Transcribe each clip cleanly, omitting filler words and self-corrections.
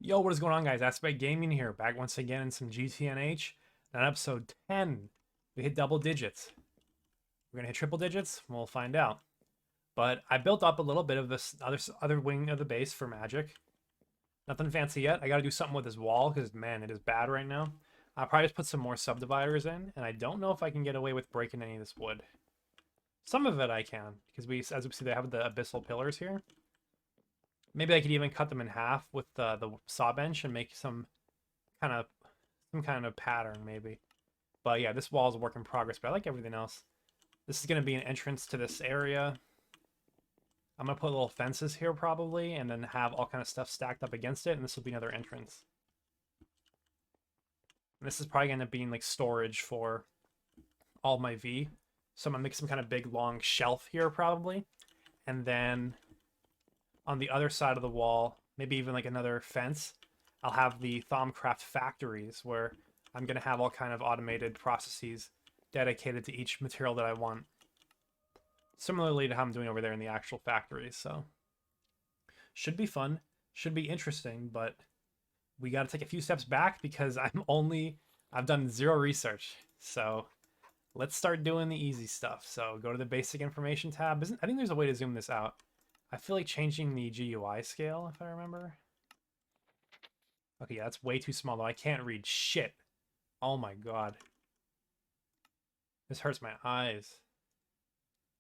Yo, what is going on, guys? Aspect Gaming here, back once again in some GTNH. On episode 10, we hit double digits. We're gonna hit triple digits. We'll find out. But I built up a little bit of this other wing of the base for magic. Nothing fancy yet. I got to do something with this wall because man, it is bad right now. I'll probably just put some more subdividers in, and I don't know if I can get away with breaking any of this wood. Some of it I can because as we see, they have the abyssal pillars here. Maybe I could even cut them in half with the saw bench and make some kind of pattern maybe. But yeah, this wall is a work in progress, but I like everything else. This is going to be an entrance to this area. I'm going to put little fences here probably, and then have all kind of stuff stacked up against it, and this will be another entrance. And this is probably going to be like storage for all my V. So I'm going to make some kind of big long shelf here probably. And then on the other side of the wall, maybe even like another fence, I'll have the Thaumcraft factories where I'm going to have all kind of automated processes dedicated to each material that I want. Similarly to how I'm doing over there in the actual factories, so should be fun, should be interesting, but we got to take a few steps back because I've done zero research. So let's start doing the easy stuff. So go to the basic information tab. I think there's a way to zoom this out. I feel like changing the GUI scale, if I remember. Okay, yeah, that's way too small, though. I can't read shit. Oh my god. This hurts my eyes.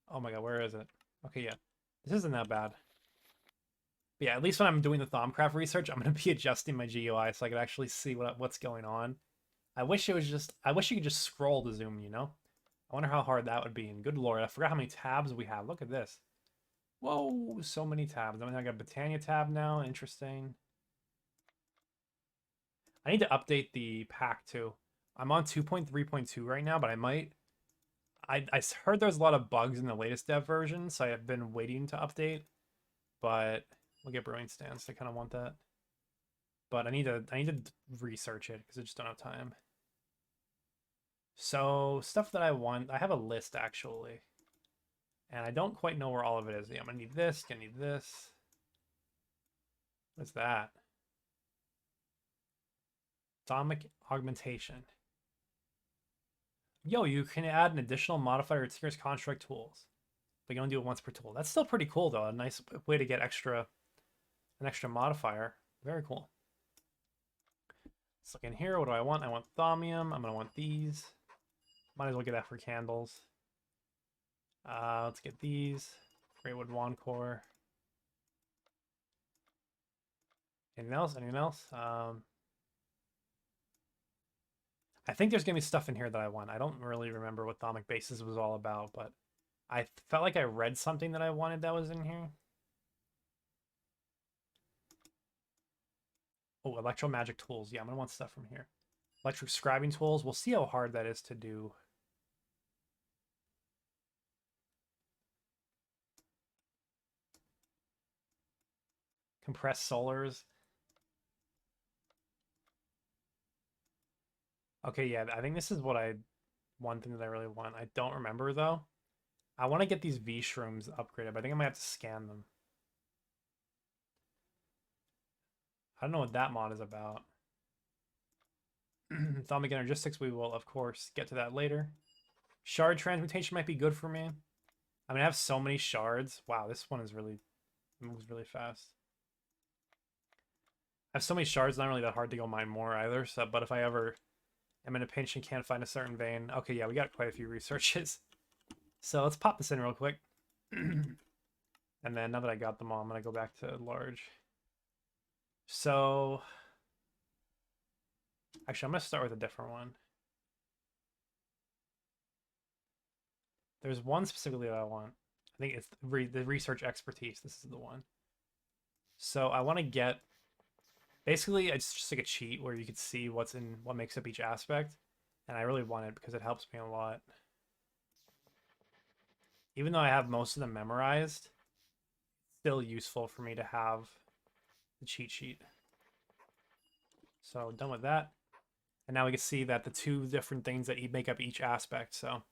Oh my god, where is it? Okay, yeah. This isn't that bad. But yeah, at least when I'm doing the Thaumcraft research, I'm going to be adjusting my GUI so I can actually see what's going on. I wish you could just scroll to zoom, you know? I wonder how hard that would be. And good lord, I forgot how many tabs we have. Look at this. Whoa, so many tabs. I mean, I got a Britannia tab now. Interesting. I need to update the pack too. I'm on 2.3.2 right now, but I heard there's a lot of bugs in the latest dev version, so I've been waiting to update. But we'll get brewing stands. I kind of want that. But I need to research it because I just don't have time. So stuff that I want, I have a list actually. And I don't quite know where all of it is. Yeah, I'm gonna need this, gonna need this. What's that? Thaumic augmentation. Yo, you can add an additional modifier to your construct tools. But you only do it once per tool. That's still pretty cool though. A nice way to get an extra modifier. Very cool. Let's look in here. What do I want? I want thaumium. I'm gonna want these. Might as well get that for candles. Let's get these. Greywood wand core. Anything else? Anything else? I think there's gonna be stuff in here that I want. I don't really remember what thaumic bases was all about, but I felt like I read something that I wanted that was in here. Oh, electro magic tools. Yeah, I'm gonna want stuff from here. Electric scribing tools. We'll see how hard that is to do. Compressed solars. Okay, yeah, I think this is one thing that I really want. I don't remember though. I want to get these V-shrooms upgraded, but I think I might have to scan them. I don't know what that mod is about. Thaumic energistics, we will of course get to that later. Shard transmutation might be good for me. I mean, I have so many shards. Wow, this one moves really fast. I have so many shards, not really that hard to go mine more either. So, but if I ever am in a pinch and can't find a certain vein, okay, yeah, we got quite a few researches. So let's pop this in real quick. And then now that I got them all, I'm gonna go back to large. So actually, I'm gonna start with a different one. There's one specifically that I want. I think it's the research expertise. This is the one. So I want to get, basically it's just like a cheat where you could see what makes up each aspect, and I really want it because it helps me a lot. Even though I have most of them memorized, it's still useful for me to have the cheat sheet. So done with that. And now we can see that the two different things that make up each aspect. So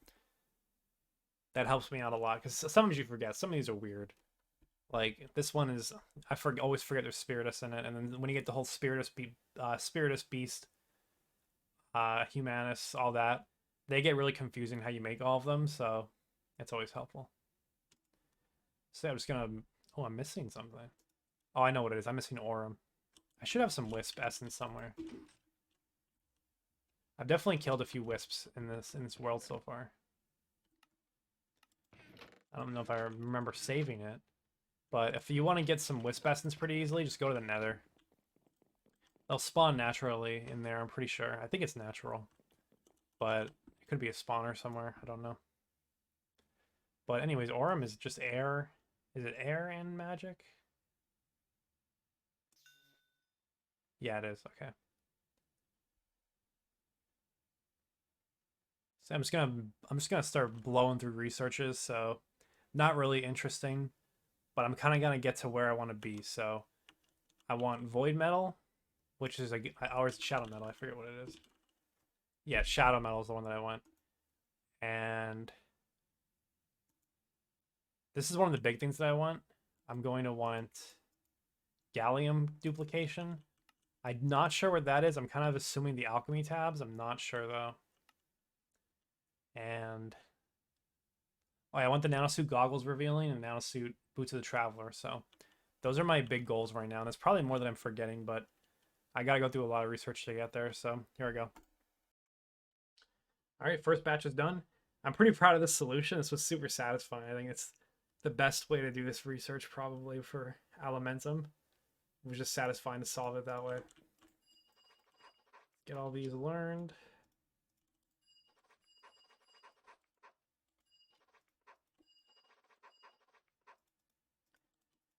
that helps me out a lot because sometimes you forget. Some of these are weird. Like this one is, always forget there's Spiritus in it, and then when you get the whole Spiritus Beast, Humanus, all that, they get really confusing how you make all of them. So it's always helpful. So I'm just gonna. Oh, I'm missing something. Oh, I know what it is. I'm missing Aurum. I should have some Wisp Essence somewhere. I've definitely killed a few Wisps in this world so far. I don't know if I remember saving it. But if you want to get some Wisp Essence pretty easily, just go to the Nether. They'll spawn naturally in there, I'm pretty sure. I think it's natural. But it could be a spawner somewhere. I don't know. But anyways, Aurum is just air. Is it air and magic? Yeah, it is. Okay. So I'm just gonna start blowing through researches. So not really interesting, but I'm kind of gonna get to where I want to be. So I want void metal, which is or it's shadow metal. I forget what it is. Yeah, shadow metal is the one that I want. And this is one of the big things that I want. I'm going to want gallium duplication. I'm not sure what that is. I'm kind of assuming the alchemy tabs. I'm not sure though. And oh, yeah, I want the nanosuit goggles revealing and nanosuit boots of the traveler. So those are my big goals right now. And there's probably more that I'm forgetting, but I got to go through a lot of research to get there. So here we go. All right, first batch is done. I'm pretty proud of this solution. This was super satisfying. I think it's the best way to do this research probably for Elementum. It was just satisfying to solve it that way. Get all these learned.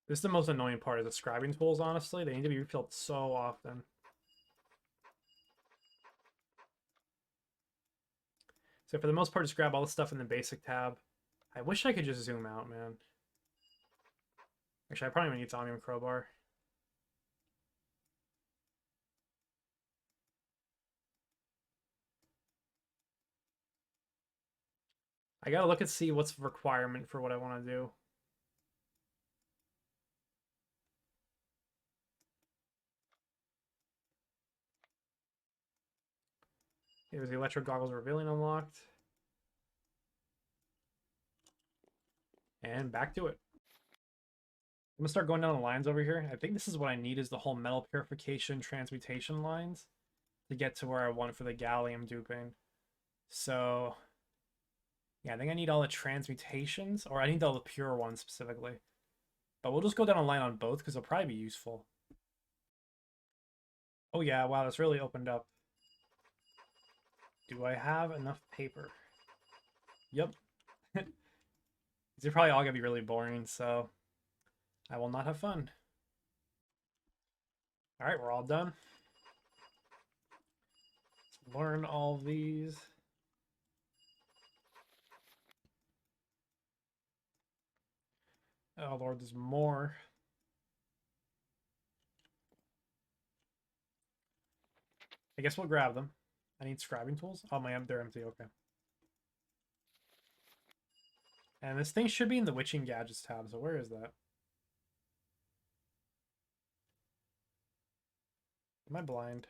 This is the most annoying part of the scribing tools, honestly. They need to be refilled so often. So for the most part, just grab all the stuff in the basic tab. I wish I could just zoom out, man. Actually, I probably need thaumium crowbar. I gotta look and see what's the requirement for what I want to do. There's the electro goggles revealing unlocked. And back to it. I'm gonna start going down the lines over here. I think this is what I need, is the whole metal purification transmutation lines to get to where I want for the gallium duping. So yeah, I think I need all the transmutations, or I need all the pure ones specifically. But we'll just go down a line on both because they'll probably be useful. Oh yeah, wow, that's really opened up. Do I have enough paper? Yep. These are probably all gonna be really boring, so I will not have fun. All right, we're all done. Let's learn all these. Oh Lord, there's more. I guess we'll grab them. I need scribing tools. Oh, they're empty. Okay. And this thing should be in the witching gadgets tab. So where is that? Am I blind?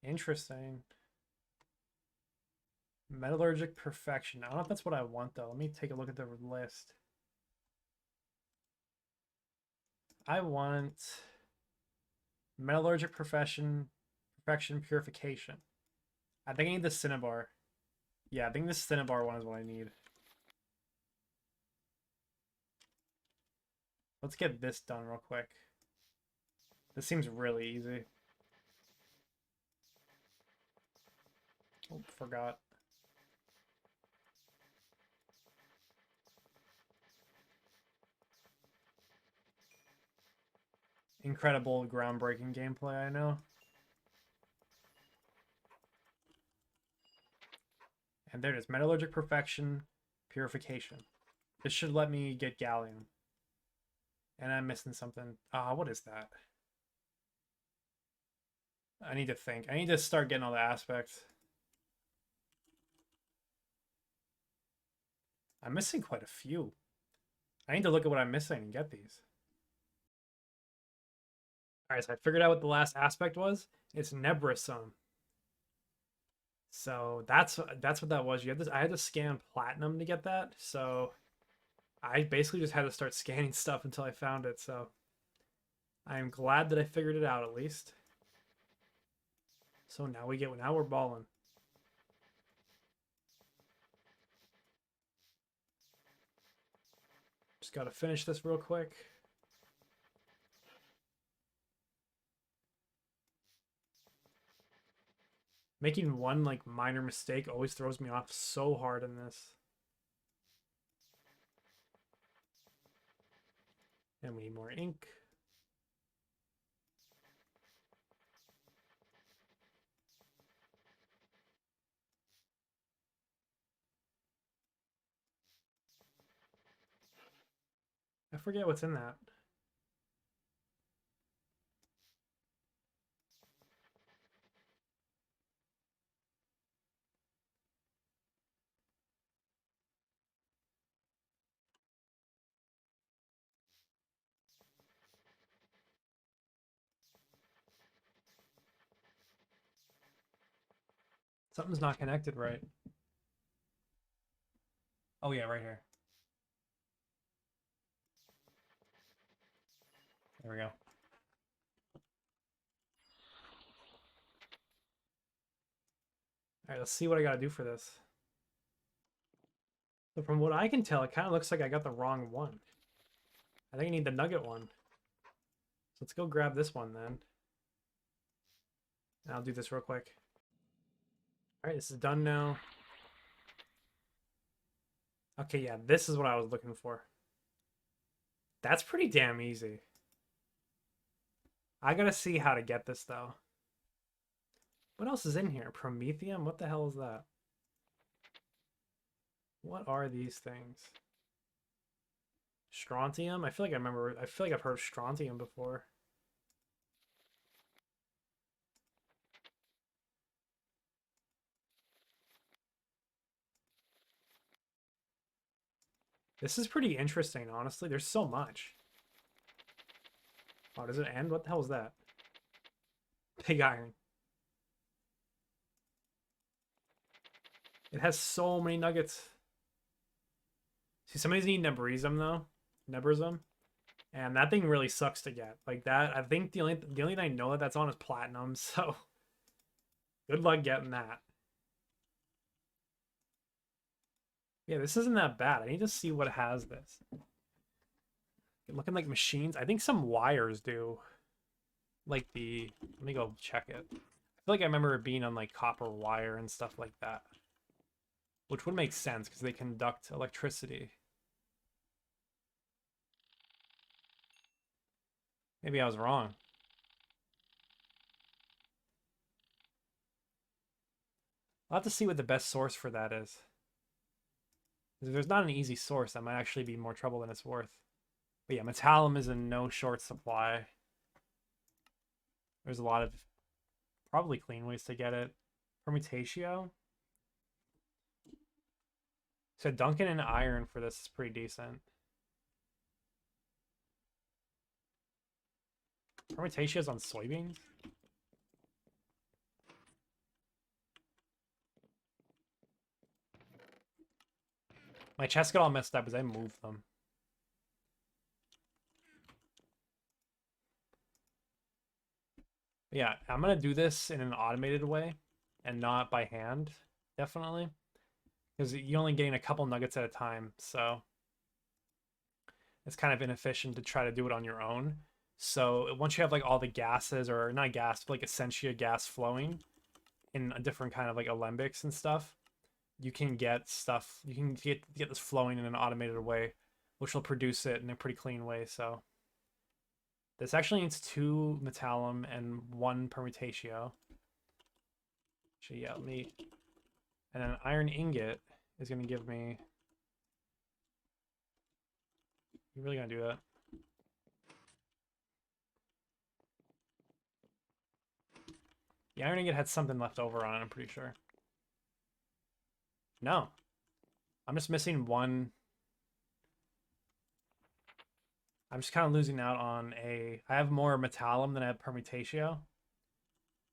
Interesting. Metallurgic perfection. I don't know if that's what I want though. Let me take a look at the list. I want metallurgic perfection purification. I think I need the cinnabar. Yeah, I think the cinnabar one is what I need. Let's get this done real quick. This seems really easy. Oh, forgot. Incredible, groundbreaking gameplay, I know. And there it is. Metallurgic perfection, purification. This should let me get gallium. And I'm missing something. What is that? I need to think. I need to start getting all the aspects. I'm missing quite a few. I need to look at what I'm missing and get these. All right, so I figured out what the last aspect was. It's Nebrisum. So that's what that was. You had this. I had to scan platinum to get that. So I basically just had to start scanning stuff until I found it. So I am glad that I figured it out at least. So now we're balling. Just got to finish this real quick. Making one like minor mistake always throws me off so hard in this. And we need more ink. I forget what's in that. Something's not connected right. Oh yeah, right here. There we go. All right, let's see what I gotta do for this. So from what I can tell, it kind of looks like I got the wrong one. I think I need the nugget one. So let's go grab this one then. And I'll do this real quick. All right, this is done now. Okay, yeah, this is what I was looking for. That's pretty damn easy. I gotta see how to get this though. What else is in here? Promethium? What the hell is that? What are these things? Strontium? I feel like I've heard of strontium before. This is pretty interesting, honestly. There's so much. Oh, does it end? What the hell is that? Pig iron. It has so many nuggets. See, some of these need Nebrism though. Nebrism. And that thing really sucks to get. Like that, I think the only thing I know that that's on is platinum, so good luck getting that. Yeah, this isn't that bad. I need to see what has this. Looking like machines. I think some wires do. Like let me go check it. I feel like I remember it being on like copper wire and stuff like that. Which would make sense because they conduct electricity. Maybe I was wrong. I'll have to see what the best source for that is. If there's not an easy source, that might actually be more trouble than it's worth. But yeah, metallum is in no short supply. There's a lot of probably clean ways to get it. Permutatio. So Duncan and iron for this is pretty decent. Permutatio's on soybeans? My chests got all messed up as I moved them. But yeah, I'm going to do this in an automated way and not by hand, definitely. Because you're only getting a couple nuggets at a time, so it's kind of inefficient to try to do it on your own. So once you have like all the gases, or not gas, but like essentia gas flowing in a different kind of like alembics and stuff, you can get this flowing in an automated way, which will produce it in a pretty clean way. So this actually needs 2 metallum and 1 permutatio. Actually, yeah, and then an iron ingot is going to give me... You really going to do that? The iron ingot had something left over on it, I'm pretty sure. No. I'm just missing one. I'm just kind of losing out on a... I have more metallum than I have permutatio.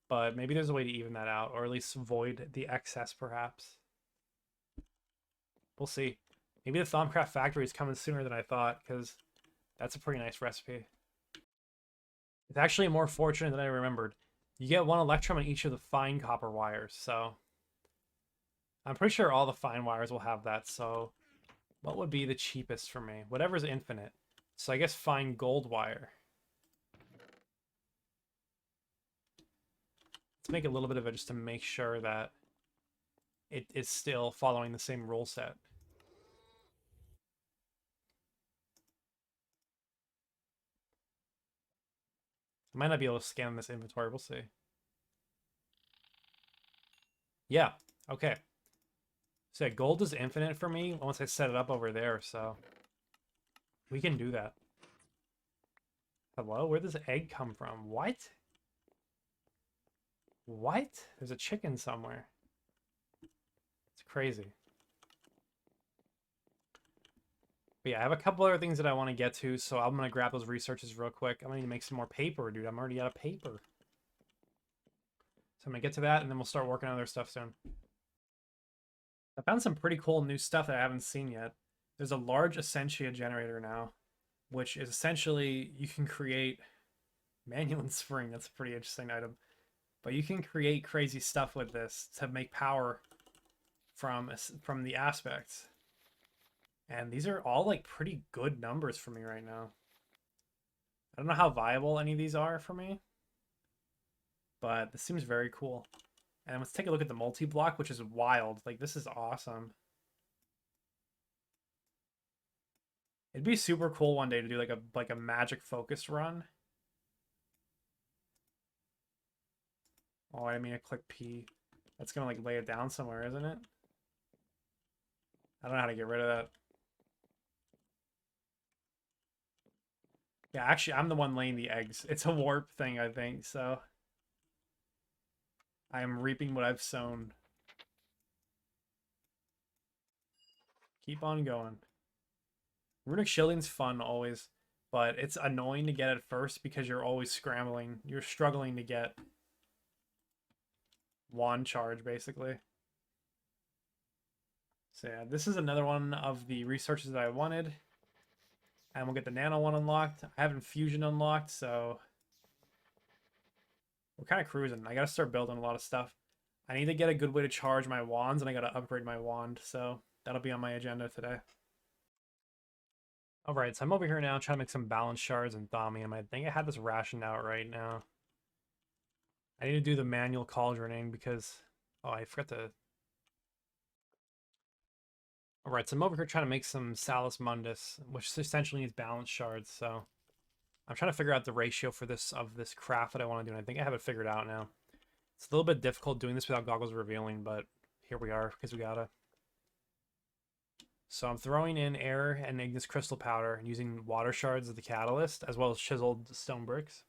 But maybe there's a way to even that out, or at least void the excess, perhaps. We'll see. Maybe the Thaumcraft factory is coming sooner than I thought, because that's a pretty nice recipe. It's actually more fortunate than I remembered. You get 1 electrum on each of the fine copper wires, so... I'm pretty sure all the fine wires will have that, so... What would be the cheapest for me? Whatever's infinite. So I guess fine gold wire. Let's make a little bit of it just to make sure that it is still following the same rule set. I might not be able to scan this inventory. We'll see. Yeah. Okay. So yeah, gold is infinite for me once I set it up over there, so we can do that. Hello? Where does the egg come from? What? What? There's a chicken somewhere. It's crazy. But yeah, I have a couple other things that I want to get to, so I'm going to grab those researches real quick. I'm going to need to make some more paper, dude. I'm already out of paper. So I'm going to get to that, and then we'll start working on other stuff soon. I found some pretty cool new stuff that I haven't seen yet. There's a large Essentia generator now, which is essentially you can create manual and spring. That's a pretty interesting item. But you can create crazy stuff with this to make power from the aspects. And these are all like pretty good numbers for me right now. I don't know how viable any of these are for me, but this seems very cool. And let's take a look at the multi-block, which is wild. Like, this is awesome. It'd be super cool one day to do like a magic focus run. Oh, I didn't mean to click P. That's gonna like lay it down somewhere, isn't it? I don't know how to get rid of that. Yeah, actually, I'm the one laying the eggs. It's a warp thing, I think, so... I am reaping what I've sown. Keep on going. Runic shielding's fun, always, but it's annoying to get at first because you're always scrambling. You're struggling to get wand charge, basically. So yeah, this is another one of the researches that I wanted. And we'll get the nano one unlocked. I have infusion unlocked, so we're kind of cruising. I gotta start building a lot of stuff. I need to get a good way to charge my wands, and I gotta upgrade my wand, so that'll be on my agenda today. Alright, so I'm over here now trying to make some balance shards and thaumium. I think I had this rationed out right now. I need to do the manual cauldroning because... Oh, I forgot to... Alright, so I'm over here trying to make some Salus Mundus, which essentially needs balance shards, so... I'm trying to figure out the ratio for this craft that I want to do, and I think I have it figured out now. It's a little bit difficult doing this without goggles revealing, but here we are, because we gotta. So I'm throwing in air and ignis crystal powder and using water shards as the catalyst, as well as chiseled stone bricks.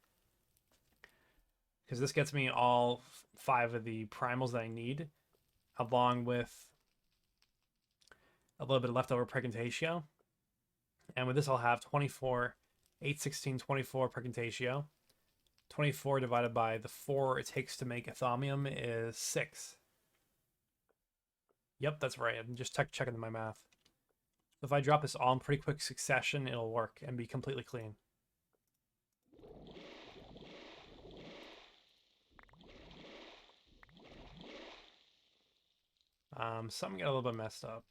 Because this gets me all 5 of the primals that I need, along with a little bit of leftover pregnantatio. And with this I'll have 24, 8, 16, 24 pregnantatio. 24 divided by the 4 it takes to make a thaumium is 6. Yep, that's right. I'm just checking my math. If I drop this all in pretty quick succession, it'll work and be completely clean. Something got a little bit messed up.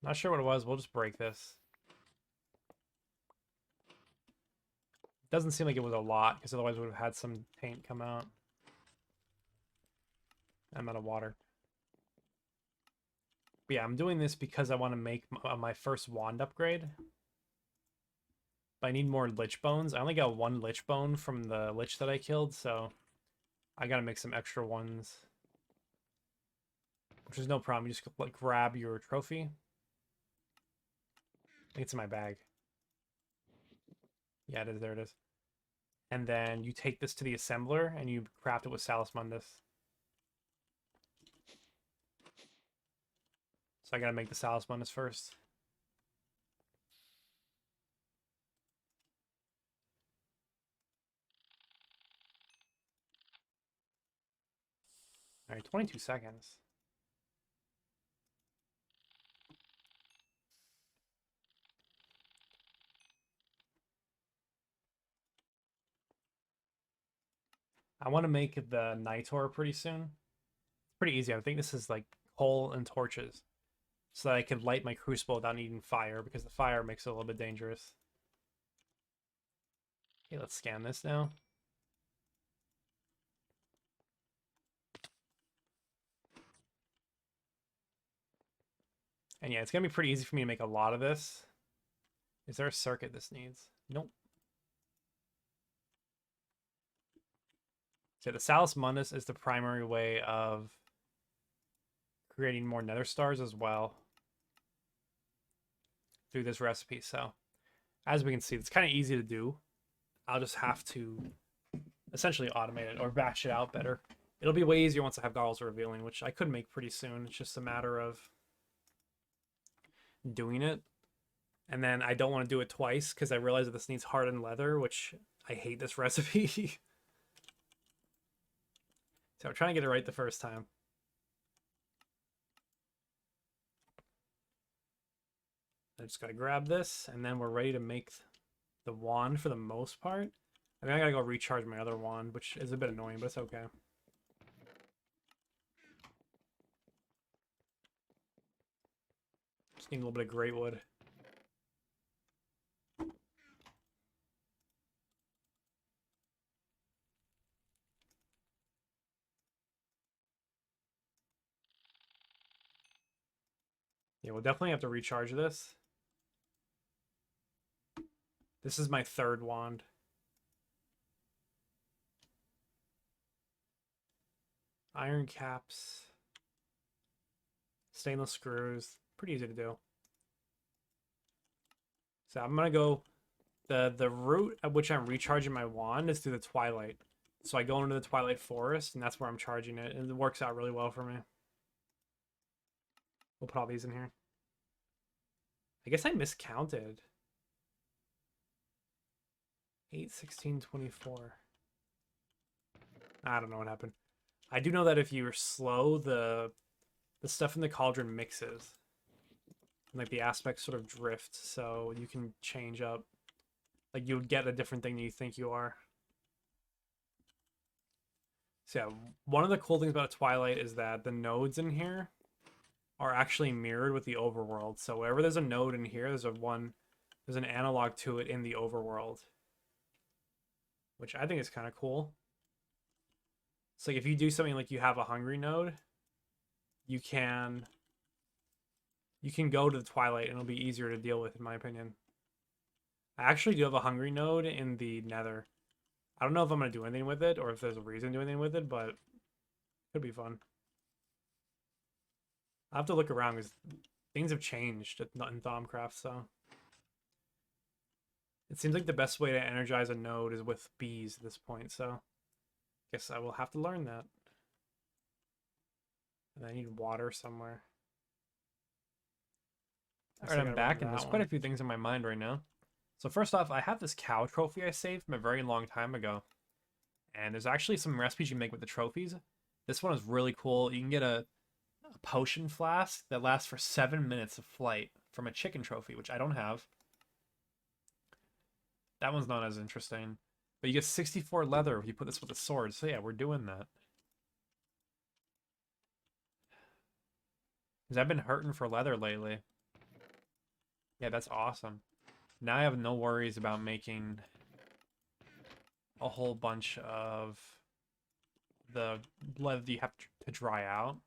Not sure what it was. We'll just break this. Doesn't seem like it was a lot, because otherwise we would have had some paint come out. I'm out of water. But yeah, I'm doing this because I want to make my first wand upgrade. But I need more lich bones. I only got 1 lich bone from the lich that I killed, so I gotta make some extra ones. Which is no problem. You just like grab your trophy. I think it's in my bag. Yeah, it is. There it is. And then you take this to the assembler and you craft it with Salus Mundus. So I gotta make the Salus Mundus first. All right, 22 seconds. I want to make the Nitor pretty soon. It's pretty easy. I think this is like coal and torches. So that I can light my crucible without needing fire, because the fire makes it a little bit dangerous. Okay, let's scan this now. And yeah, it's going to be pretty easy for me to make a lot of this. Is there a circuit this needs? Nope. So the Salus Mundus is the primary way of creating more nether stars as well through this recipe. So as we can see, it's kind of easy to do. I'll just have to essentially automate it or batch it out better. It'll be way easier once I have goggles revealing, which I could make pretty soon. It's just a matter of doing it. And then I don't want to do it twice because I realize that this needs hardened leather, which I hate this recipe. So I'm trying to get it right the first time. I just gotta grab this, and then we're ready to make the wand for the most part. I mean, I gotta go recharge my other wand, which is a bit annoying, but it's okay. Just need a little bit of great wood. Yeah, we'll definitely have to recharge this. This is my third wand. Iron caps. Stainless screws. Pretty easy to do. So I'm gonna go... The route at which I'm recharging my wand is through the Twilight. So I go into the Twilight Forest, and that's where I'm charging it. And it works out really well for me. We'll put all these in here. I guess I miscounted. 8, 16, 24. I don't know what happened. I do know that if you're slow, the stuff in the cauldron mixes. And like the aspects sort of drift, so you can change up. Like you would get a different thing than you think you are. So yeah, one of the cool things about Twilight is that the nodes in here are actually mirrored with the overworld. So wherever there's a node in here, there's an analog to it in the overworld. Which I think is kind of cool. It's like if you do something like you have a hungry node, you can go to the Twilight and it'll be easier to deal with, in my opinion. I actually do have a hungry node in the Nether. I don't know if I'm going to do anything with it or if there's a reason to do anything with it, but it could be fun. I'll have to look around because things have changed in Thaumcraft, so... It seems like the best way to energize a node is with bees at this point, so... Guess I will have to learn that. And I need water somewhere. Alright, I'm back, and there's quite a few things in my mind right now. So first off, I have this cow trophy I saved from a very long time ago. And there's actually some recipes you can make with the trophies. This one is really cool. You can get a potion flask that lasts for 7 minutes of flight from a chicken trophy, which I don't have. That one's not as interesting. But you get 64 leather if you put this with a sword. So yeah, we're doing that. Because I've been hurting for leather lately. Yeah, that's awesome. Now I have no worries about making a whole bunch of the leather you have to dry out.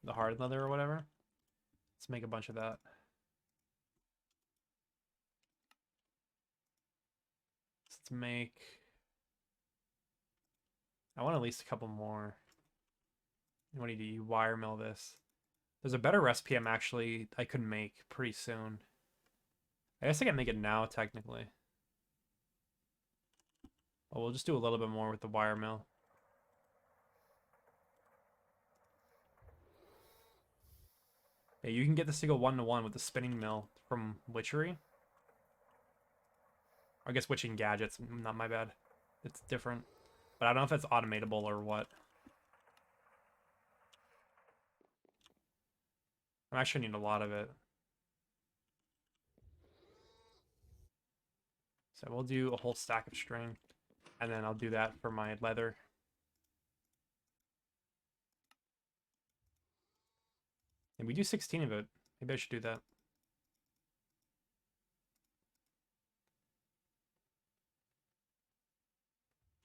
The hard leather or whatever. Let's make a bunch of that. Let's make... I want at least a couple more. What do? You wire mill this. There's a better recipe I could make pretty soon. I guess I can make it now, technically. Well, we'll just do a little bit more with the wire mill. Yeah, you can get this to go 1-to-1 with the spinning mill from Witchery. I guess Witching Gadgets, not my bad. It's different. But I don't know if that's automatable or what. I'm actually need a lot of it. So we'll do a whole stack of string. And then I'll do that for my leather. And we do 16 of it. Maybe I should do that.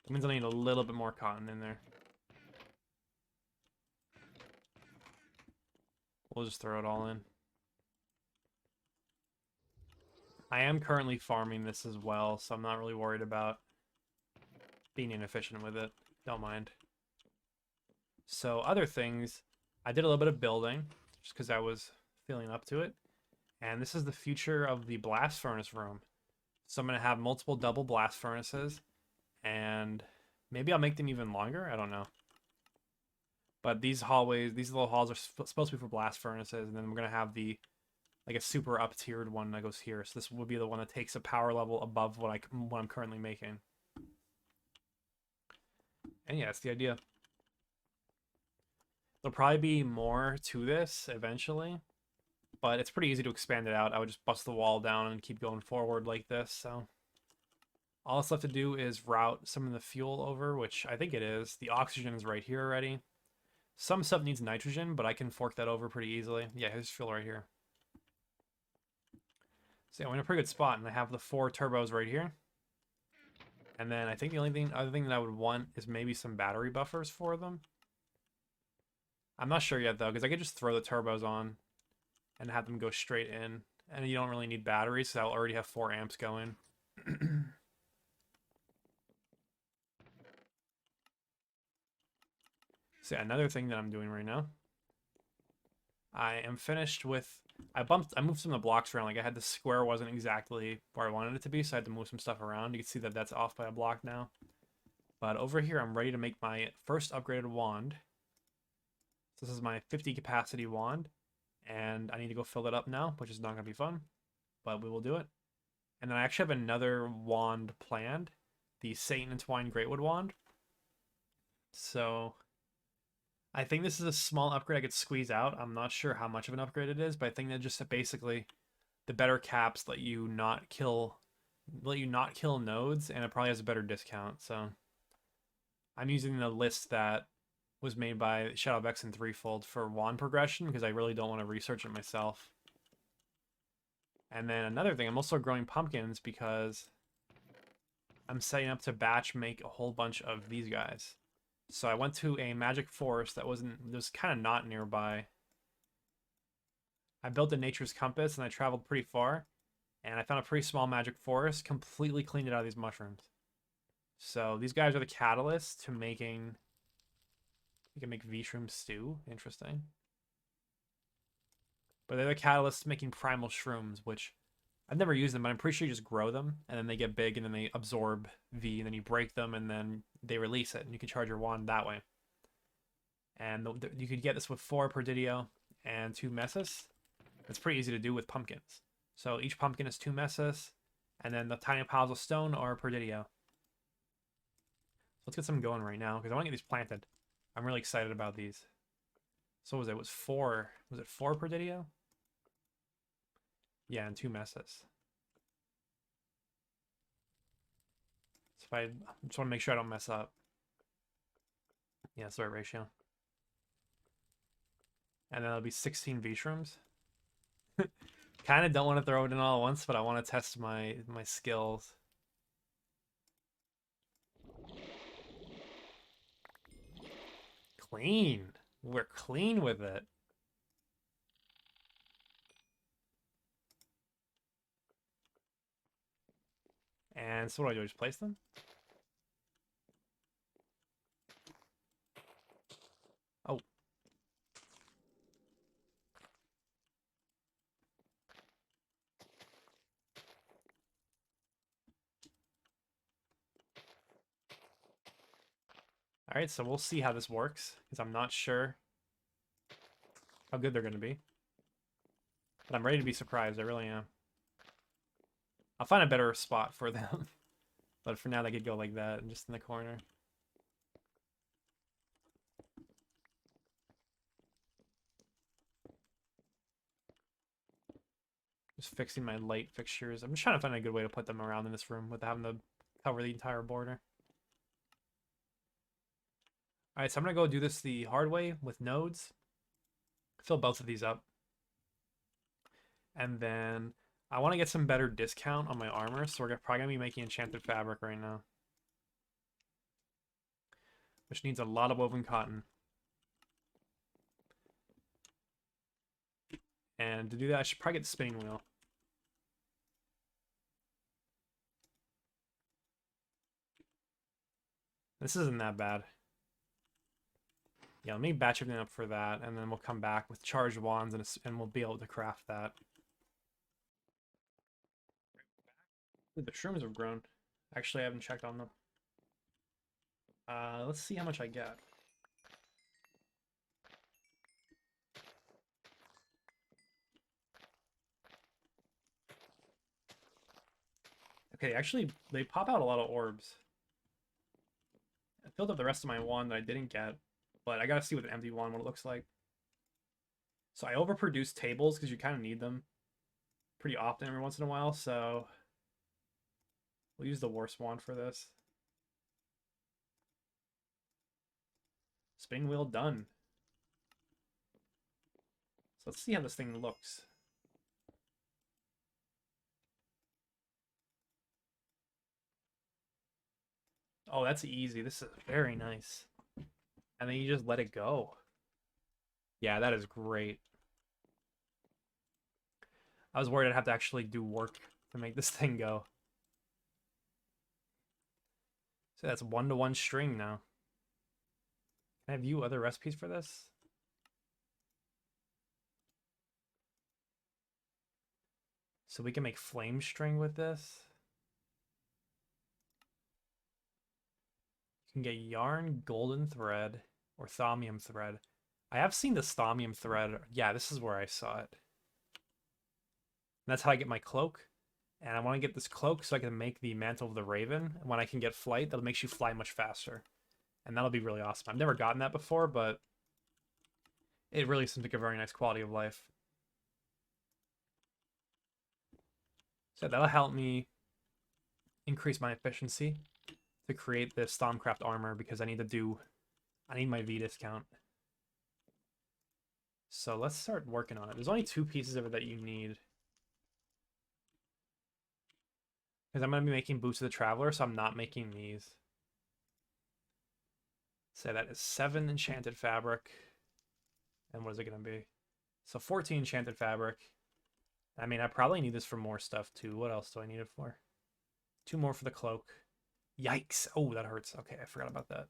That means I need a little bit more cotton in there. We'll just throw it all in. I am currently farming this as well, so I'm not really worried about being inefficient with it. Don't mind. So other things, I did a little bit of building, just because I was feeling up to it. And this is the future of the blast furnace room. So I'm going to have multiple double blast furnaces, and maybe I'll make them even longer. I don't know. But these hallways, these little halls are supposed to be for blast furnaces, and then we're going to have the like a super up-tiered one that goes here. So this would be the one that takes a power level above what I'm currently making. And yeah, that's the idea. There'll probably be more to this eventually, but it's pretty easy to expand it out. I would just bust the wall down and keep going forward like this. So all that's left to do is route some of the fuel over, which I think it is. The oxygen is right here already. Some stuff needs nitrogen, but I can fork that over pretty easily. Yeah, here's fuel right here. So yeah, I'm in a pretty good spot, and I have the 4 turbos right here. And then I think the other thing that I would want is maybe some battery buffers for them. I'm not sure yet, though, because I could just throw the turbos on and have them go straight in. And you don't really need batteries, so I'll already have 4 amps going. So yeah, another thing that I'm doing right now, I am finished with... I moved some of the blocks around. Like, I had the square wasn't exactly where I wanted it to be, so I had to move some stuff around. You can see that that's off by a block now. But over here, I'm ready to make my first upgraded wand. So this is my 50 capacity wand, and I need to go fill it up now, which is not going to be fun, but we will do it. And then I actually have another wand planned, the Satan Entwined Greatwood wand. So I think this is a small upgrade I could squeeze out. I'm not sure how much of an upgrade it is, but I think that just basically the better caps let you not kill nodes, and it probably has a better discount. So I'm using the list that was made by Shadowbex and Threefold for wand progression because I really don't want to research it myself. And then another thing, I'm also growing pumpkins because I'm setting up to batch make a whole bunch of these guys. So I went to a magic forest that was kind of not nearby. I built a nature's compass and I traveled pretty far, and I found a pretty small magic forest, completely cleaned it out of these mushrooms. So these guys are the catalyst to making... You can make V-shroom stew. Interesting. But they're the catalyst to making primal shrooms, which I've never used them, but I'm pretty sure you just grow them, and then they get big, and then they absorb V, and then you break them, and then they release it, and you can charge your wand that way. And you could get this with 4 Perdidio and 2 Messes. It's pretty easy to do with pumpkins. So each pumpkin is 2 Messes, and then the tiny piles of stone are Perdidio. So let's get some going right now, because I want to get these planted. I'm really excited about these. So was it 4? Was it 4 Perdidio? Yeah, and 2 Messes. So if I just want to make sure I don't mess up. Yeah, that's the right ratio. And then it'll be 16 V-shrooms. Kind of don't want to throw it in all at once, but I want to test my skills. Clean. We're clean with it. And so what do? I just place them? Oh. Alright, so we'll see how this works, because I'm not sure how good they're going to be. But I'm ready to be surprised, I really am. I'll find a better spot for them. But for now, they could go like that, just in the corner. Just fixing my light fixtures. I'm just trying to find a good way to put them around in this room without having to cover the entire border. Alright, so I'm going to go do this the hard way with nodes. Fill both of these up. And then I want to get some better discount on my armor, so we're probably going to be making enchanted fabric right now. Which needs a lot of woven cotton. And to do that, I should probably get the spinning wheel. This isn't that bad. Yeah, let me batch everything up for that, and then we'll come back with charged wands, and we'll be able to craft that. Ooh, the shrooms have grown. Actually, I haven't checked on them. Let's see how much I get. Okay, actually, they pop out a lot of orbs. I filled up the rest of my wand that I didn't get, but I gotta see with an empty wand what it looks like. So I overproduce tables because you kind of need them pretty often every once in a while, so we'll use the worst wand for this. Spinning wheel done. So let's see how this thing looks. Oh, that's easy. This is very nice. And then you just let it go. Yeah, that is great. I was worried I'd have to actually do work to make this thing go. So that's 1-to-1 string now. Can I view other recipes for this? So we can make flame string with this. You can get yarn, golden thread, or thaumium thread. I have seen this thaumium thread. Yeah, this is where I saw it. And that's how I get my cloak. And I want to get this cloak so I can make the mantle of the raven. And when I can get flight, that makes you fly much faster. And that'll be really awesome. I've never gotten that before, but it really seems like a very nice quality of life. So that'll help me increase my efficiency to create this Thaumcraft armor because I need my V discount. So let's start working on it. There's only 2 pieces of it that you need. Because I'm going to be making Boots of the Traveler, so I'm not making these. So that is 7 enchanted fabric. And what is it going to be? So 14 enchanted fabric. I mean, I probably need this for more stuff too. What else do I need it for? 2 more for the cloak. Yikes. Oh, that hurts. Okay, I forgot about that.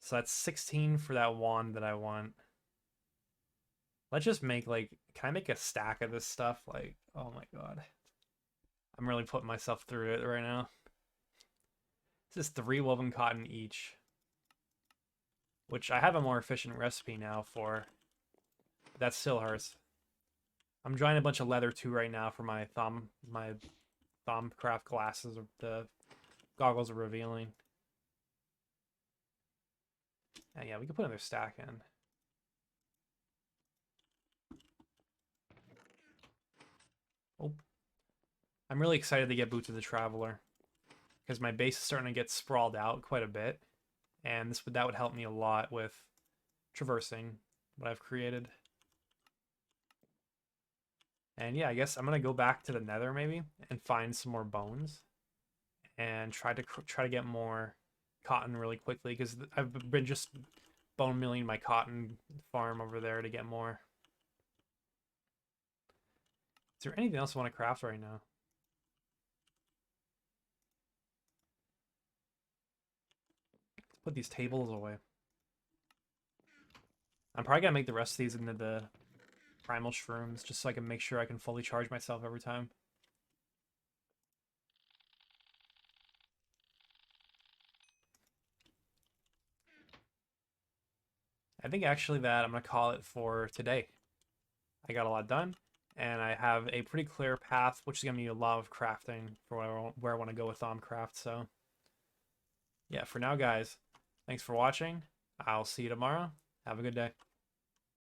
So that's 16 for that wand that I want. Let's just make, like, can I make a stack of this stuff? Like, oh my god. I'm really putting myself through it right now. This is 3 woven cotton each. Which I have a more efficient recipe now for. But that still hurts. I'm drying a bunch of leather too right now for my Thaumcraft glasses. The goggles are revealing. And yeah, we can put another stack in. Oh. I'm really excited to get Boots of the Traveler. Because my base is starting to get sprawled out quite a bit. And that would help me a lot with traversing what I've created. And yeah, I guess I'm going to go back to the nether maybe and find some more bones. And try to get more cotton really quickly. Because I've been just bone milling my cotton farm over there to get more. Is there anything else I want to craft right now? Put these tables away. I'm probably gonna make the rest of these into the primal shrooms just so I can make sure I can fully charge myself every time. I think actually that I'm going to call it for today. I got a lot done, and I have a pretty clear path, which is going to be a lot of crafting for where I want to go with Thaumcraft. So, yeah, for now, guys, thanks for watching. I'll see you tomorrow. Have a good day.